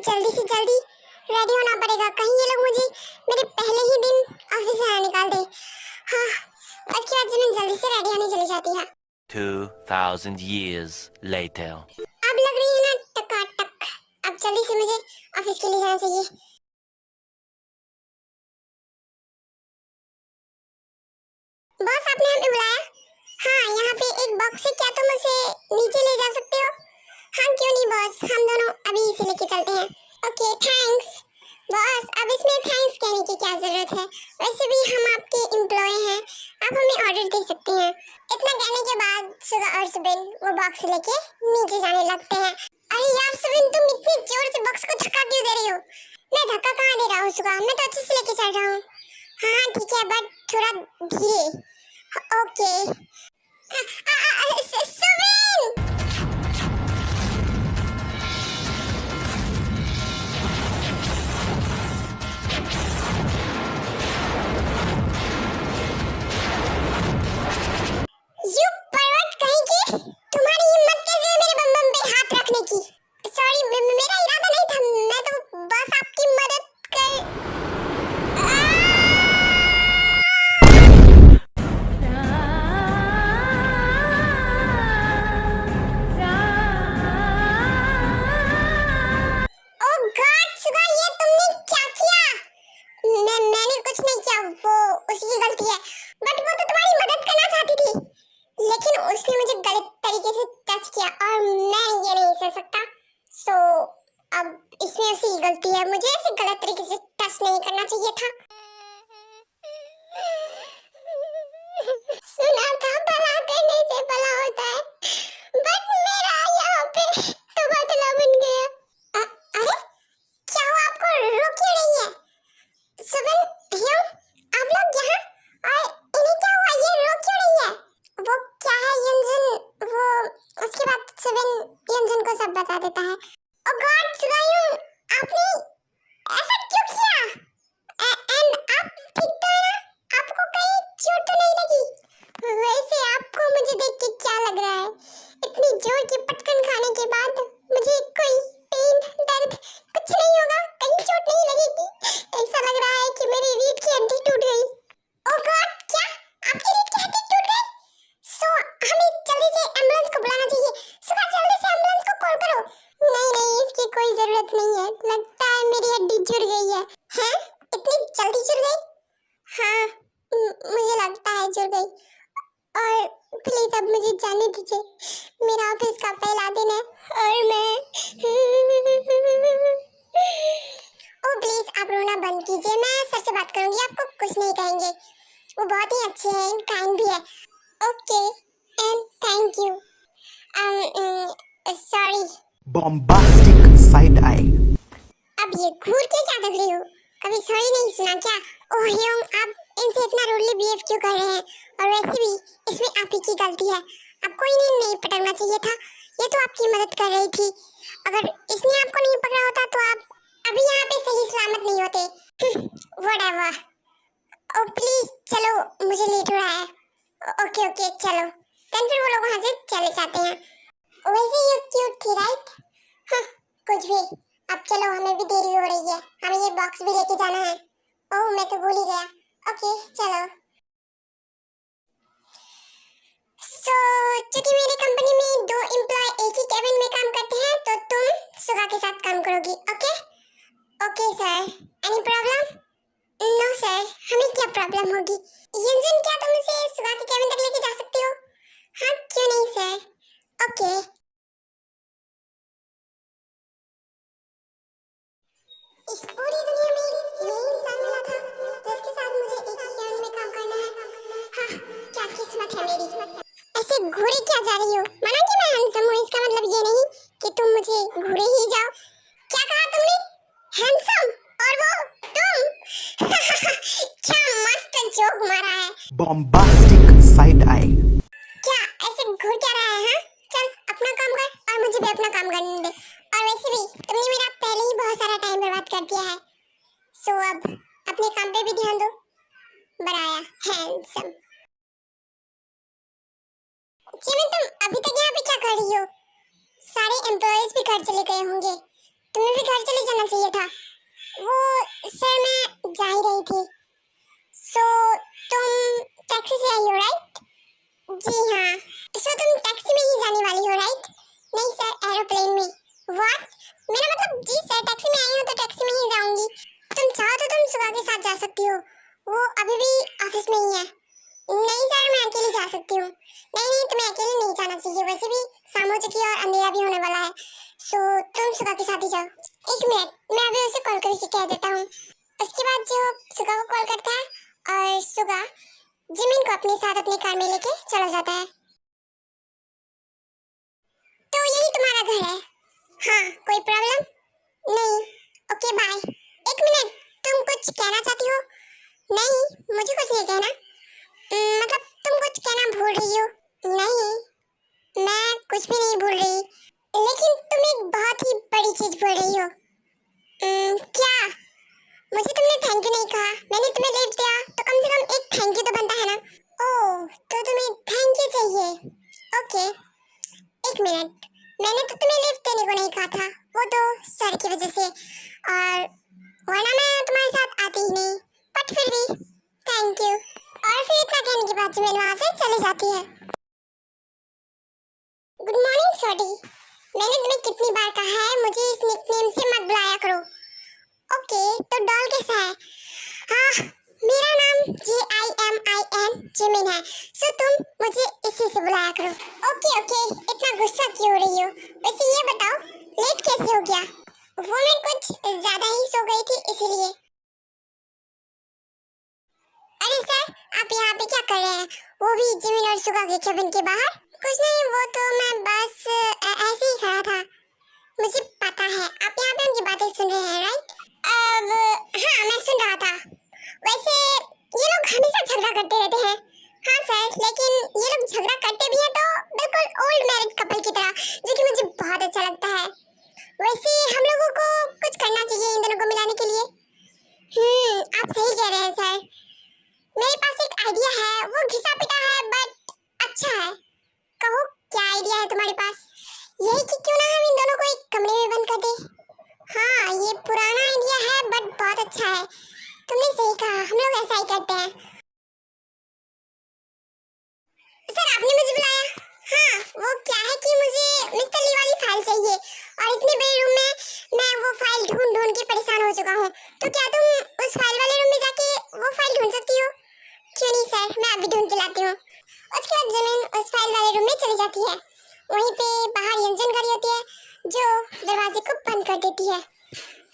जल्दी से जल्दी रेडी होना पड़ेगा, कहीं ये लोग मुझे मेरे पहले ही दिन ऑफिस से निकाल दे। हाँ, उसके बाद से मैं जल्दी से रेडी होने चली जाती है। 2000 years later. अब लग रही है ना टकाटक, अब जल्दी से मुझे ऑफिस के लिए जाना चाहिए। बॉस, आपने हमें बुलाया? हाँ, यहाँ पे एक बॉक्स है, क्या तुम उसे नीचे ले जा सकते हो? हाँ, क्यों नहीं बॉस, हम दोनों अभी इसे लेके चलते हैं। Okay, thanks. बॉस, अब इसमें थैंक्स कहने की क्या जरूरत है, वैसे भी हम आपके एम्प्लॉय हैं, आप हमें ऑर्डर दे सकते हैं। इतना कहने के बाद सुगा और सुबिन वो बॉक्स लेके नीचे जाने लगते हैं। अरे यार सुबिन, तुम इतनी जोर से बॉक्स को धक्का क्यों दे रही हो? मैं धक्का कहाँ दे रहा हूँ सुगा, मैं तो अच्छे से लेके चल रहा हूँ। हाँ ठीक है, बट थोड़ा धीरे। ओके। सुबिन! यू परवट कहीं की, तुम्हारी हिम्मत कैसे है मेरे बम बम पे हाथ रखने की? सॉरी, मेरा इरादा नहीं था, मैं तो बस आपकी मदद कर। ओह गॉड सुगा, ये तुमने क्या किया? मैंने कुछ नहीं किया, वो उसकी गलती है, बट वो तो तुम्हारी मदद करना चाहती थी, लेकिन उसने मुझे गलत तरीके से टच किया और मैं ये नहीं सह सकता। सो अब इसमें उसकी गलती है, मुझे ऐसे गलत तरीके से टच नहीं करना चाहिए था। सुना था भला करने से भला होता है, बट मेरा यहाँ पे तो बदला बन गया। अरे क्या हुआ, आपको रो क्यों रही है? सुबिन, ह्यूम, आप लोग यहाँ, और इन्हें क्या हुआ, ये रो क्यों रही है? वो क्या है यंजन, वो उसके बाद सुबिन यंजन को सब बता देता है। ओ गॉड सुगायूं, आपने ऐसा क्यों किया? एंड आप ठीक तो है ना? आपको कहीं चोट तो नहीं लगी? वैसे आपको मुझे देख के क्या लग रहा है? इतनी जोर की पटकन खाने के बाद मुझे कोई पेन दर्द कुछ नहीं होगा, कहीं चोट नहीं लगेगी। ऐसा लग रहा है कि मेरी रीढ़ की हड्डी टूट गई। ओह गॉड, क्या आपकी रीढ़ की हड्डी टूट गई? सो हमें जल्दी से एम्बुलेंस को बुलाना चाहिए। सुबह जल्दी से एम्बुलेंस को कॉल करो। नहीं, इसकी कोई जरूरत नहीं है, लगता है मेरी हड्डी जुड़ गई है। हैं? इतनी जल्दी जुड़ गई? हाँ, मुझे लगता है जुड़ गई। और प्लीज अब मुझे जाने दीजिए, मेरा ऑफिस का पहला दिन है और मैं ओ प्लीज आप रोना बंद कीजिए, मैं सर से बात करूंगी, आपको कुछ नहीं कहेंगे, वो बहुत ही अच्छे हैं, काइंड भी है। Okay and thank you. Sorry. Bombastic side I. अब ये घूर के क्या देख रही हो, कभी सॉरी नहीं सुना क्या? ओह ह्यूम, आप इनसे इतना रूडली बिहेव क्यों कर रहे हैं? और वैसे भी इसमें आप ही की गलती है, आपको इन्हें नहीं पकड़ना चाहिए था, ये तो आपकी मदद कर रही थी, अगर इसने आपको नहीं पकड़ा होता तो आप अभी यहाँ पे सही सलामत नहीं होते। व्हाटएवर। ओ प्लीज चलो, मुझे लेट हो रहा है। ओके ओके चलो, देन फिर वो लोग वहाँ से चले जाते हैं। वैसे ये क्यूट थी राइट? हाँ, कुछ भी, अब चलो, हमें भी देरी हो रही है, हमें ये बॉक्स भी लेके जाना है। ओह मैं तो भूल ही गया। ओके चलो। सो चूंकि मेरी कंपनी में 2 एम्प्लॉय एक ही केबिन में काम करते हैं, तो तुम सुगा के साथ काम करोगी। Okay okay sir, any problem? No sir, हमें क्या प्रॉब्लम होगी? यंजन, क्या तुम इसे सुगा के केबिन तक लेके जा सकती हो? हाँ क्यों नहीं सर। ओके। इस पूरी दुनिया में यही इंसान मिला था जिसके साथ मुझे एक ही केबिन में काम करना है। हाँ, क्या किस्मत है मेरी। ऐसे घूरे क्या जा रही हो? माना कि मैं हैंडसम हूँ, इसका मतलब ये नहीं कि तुम मुझे घूरे ही जाओ। क्या कहा तुमने? हैंडसम? और वो तुम? क्या मस्त जोक मारा है। Bombastic side I. क्या ऐसे घूर क्या रहा है? हाँ, चल अपना काम कर और मुझे भी अपना काम करने दे। और वैसे भी तुमने मेरा पहले ही बहुत सारा टाइम बर्बाद कर दिया है, सो अब अपने काम पे भी ध्यान दो। बनाया हैंडसम। जिमिन, तुम अभी तक यहाँ पे क्या कर रही हो? सारे एम्प्लॉयज भी घर चले गए होंगे, तुम्हें भी घर चले जाना चाहिए था। वो सर मैं जा ही रही थी। सो तुम टैक्सी से आई हो राइट? जी हाँ। सो तुम टैक्सी में ही जाने वाली हो राइट? नहीं सर, एरोप्लेन में। व्हाट? मेरा मतलब जी सर, टैक्सी में आई हो तो टैक्सी में ही जाऊंगी। तुम चाहो तो तुम सुगा के साथ जा सकती हो, वो अभी भी ऑफिस में ही है। नहीं सर, मैं अकेली जा सकती हूँ। नहीं नहीं, तुम्हें अकेले नहीं जाना चाहिए, वैसे भी शाम हो चुकी है और अंधेरा भी होने वाला है। सो तुम सुगा के साथ ही जाओ। एक मिनट, मैं अभी उसे कॉल करके कह देता हूँ। उसके बाद जो सुगा को कॉल करता है और सुगा जिमिन को अपने साथ अपनी कार में लेके चला जाता है। तो यही तुम्हारा घर है? हाँ, कोई प्रॉब्लम? नहीं। Okay bye. एक मिनट, तुम कुछ कहना चाहती हो? नहीं, मुझे कुछ नहीं कहना। मतलब तुम कुछ कहना भूल रही हो? नहीं, मैं कुछ भी नहीं भूल रही, लेकिन तुम एक बहुत ही बड़ी चीज भूल रही हो। क्या? मुझे तुमने थैंक यू नहीं कहा। मैंने तुम्हें लिफ्ट दिया तो कम से कम एक थैंक यू तो बनता है ना। ओह, तो तुम्हें थैंक यू चाहिए। ओके, एक मिनट, मैंने तो तुम्हें लिफ्ट देने को नहीं कहा था, वो तो सर की वजह से, और वरना मैं तुम्हारे साथ आती ही नहीं, बट फिर भी थैंक यू। और फिर इतना कहने के बाद जिमिन वहाँ से चली जाती है। गुड मॉर्निंग सॉडी, मैंने तुम्हें कितनी बार कहा है मुझे इस निकनेम से मत बुलाया करो। ओके, तो डॉल कैसा है? हाँ, मेरा नाम JIMIN जिमिन है, सो तुम मुझे इसी से बुलाया करो। ओके ओके, इतना गुस्सा क्यों हो रही हो? वैसे ये बताओ, लेट कैसे हो गया? वो मैं कुछ ज्यादा ही सो गई थी इसीलिए। अरे सर, आप यहाँ पे क्या कर रहे हैं? वो भी जिमिन और सुगा के केबिन के बाहर? कुछ नहीं, वो तो मैं बस ऐसे ही खड़ा था। मुझे पता है आप यहाँ पे उनकी बातें सुन रहे हैं राइट? अब हाँ, मैं सुन रहा था। वैसे ये लोग हमेशा झगड़ा करते रहते हैं। हाँ सर, लेकिन ये लोग झगड़ा करते भी हैं तो बिल्कुल ओल्ड मैरिड कपल की तरह, जो कि मुझे बहुत अच्छा लगता है। वैसे हम लोगों को कुछ करना चाहिए इन दोनों को मिलाने के लिए। आप सही कह रहे हैं सर। मेरे पास एक आइडिया है, वो घिसा पिटा है बट अच्छा है। कहो क्या आइडिया है तुम्हारे पास? यही कि क्यों ना हम इन दोनों को एक कमरे में बंद कर दें। हाँ, ये पुराना आइडिया है बट बहुत अच्छा है। तुमने सही कहा, हम लोग ऐसा ही करते हैं। सर, आपने मुझे बुलाया? हाँ, वो क्या है कि मुझे मिस्टर ली वाली फाइल चाहिए और इतने बड़े रूम में मैं वो फाइल ढूंढ ढूंढ के परेशान हो चुका हूँ। तो क्या तुम उस फाइल वाले रूम में जाके वो फाइल ढूंढ सकती हो? क्यों नहीं सर, मैं अभी ढूंढ के लाती हूँ। उसके बाद जिमिन उस फाइल वाले रूम में चली जाती है। वहीं पे बाहर यंजन खड़ी होती है जो दरवाजे को बंद कर देती है।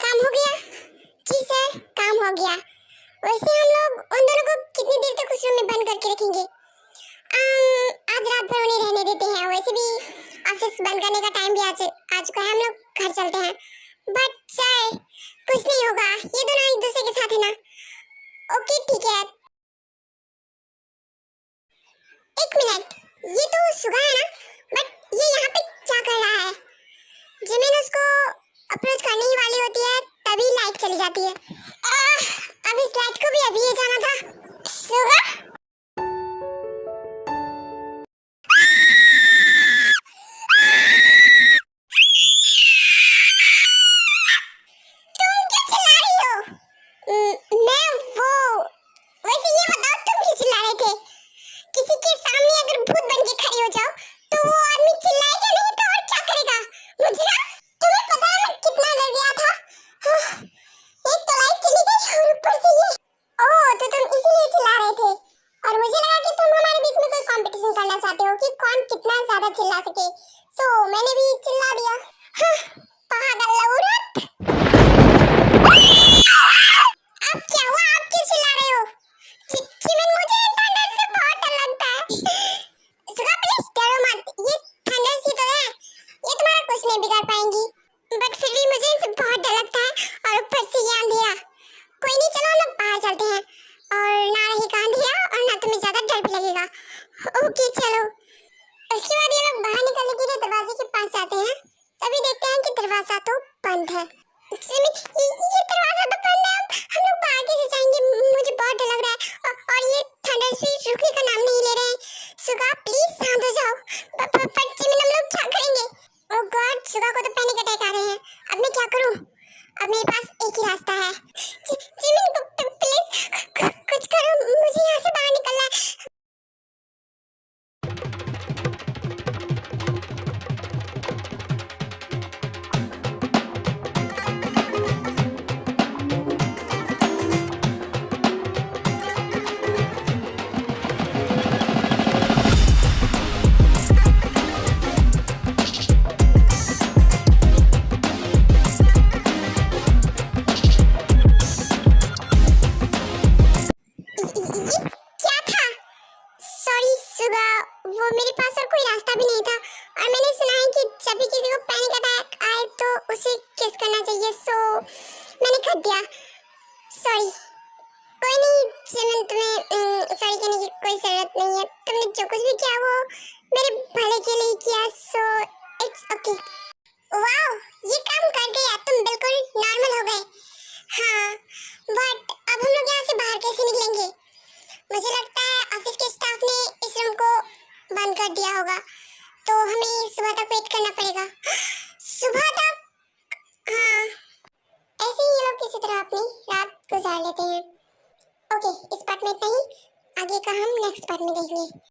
काम हो गया? जी सर, काम हो गया। वैसे हम लोग उन दोनों को कितनी देर तक उस रूम में बंद करके रखेंगे? आज रात भर उन्हें रहने देते हैं। वैसे भी ऑफिस बंद करने का टाइम भी आ चुका है, हम लोग घर चलते हैं। बट सर, कुछ नहीं होगा, ये दोनों एक दूसरे के साथ है ना। ओके ठीक है। एक मिनट, ये तो सुगा है ना, बट ये यहाँ पे क्या कर रहा है? जिमिन उसको अप्रोच करने ही वाली होती है तभी लाइट चली जाती है। अब इस लाइट को भी अभी ये जाना था। सुगा, तुम क्यों चिल्ला रही हो? मैं वो, वैसे ये बताओ तुम क्यों चिल्ला रहे थे? किसी के सामने अगर भूत बन के खड़ी हो जाओ तो वो आदमी चिल्लाएगा नहीं तो और क्या करेगा? मुझे ना, तुम्हें पता है मैं कितना डर गया था। एक तो लाइट चली गई और ऊपर से ये। ओह, तो तुम इसीलिए चिल्ला रहे थे। और मुझे लगा कि तुम हमारे बीच में कोई कंपटीशन करना चाहते हो कि कौन कितना ज्यादा चिल्ला सके। सो मैंने भी चिल्ला दिया। पागल औरत। अब क्या हुआ? आप क्यों चिल्ला रहे हो? जिमिन, मुझे थंडर से बहुत डर लगता है। सुगा प्लीज डरो मत, ये थंडर सी तो है, ये तुम्हारा कुछ नहीं बिगाड़ पाएंगी। बट फिर भी मुझे इनसे बहुत डर लगता है और ऊपर से ये अंधेरा। कोई नहीं, चलो हम लोग बाहर चलते हैं और ना रहेगा अंधेरा और ना तुम्हें ज्यादा डर भी लगेगा। ओके चलो। उसके बाद ये लोग बाहर निकलने के लिए दरवाजे के पास जाते हैं, तभी देखते हैं कि दरवाजा तो बंद है। ये दरवाजा तो बंद है, अब हम लोग बाहर कैसे जाएंगे? मुझे बहुत डर लग रहा है और ये थंडर स्पीड रुकने का नाम नहीं ले रहे हैं। सुगा प्लीज शांत हो जाओ। पर जिमिन, हम लोग क्या करेंगे? ओह गॉड, सुगा को तो पैनिक अटैक आपकी। वाओ, ये काम कर गया, तुम बिल्कुल नॉर्मल हो गए। हाँ, बट अब हम लोग यहाँ से बाहर कैसे निकलेंगे? मुझे लगता है ऑफिस के स्टाफ ने इस रूम को बंद कर दिया होगा, तो हमें सुबह तक वेट करना पड़ेगा। सुबह तक? हाँ, ऐसे ही ये लोग किसी तरह अपनी रात गुजार लेते हैं। ओके, इस पार्ट में इतना ही, आगे का हम नेक्स्ट पार्ट में देखेंगे।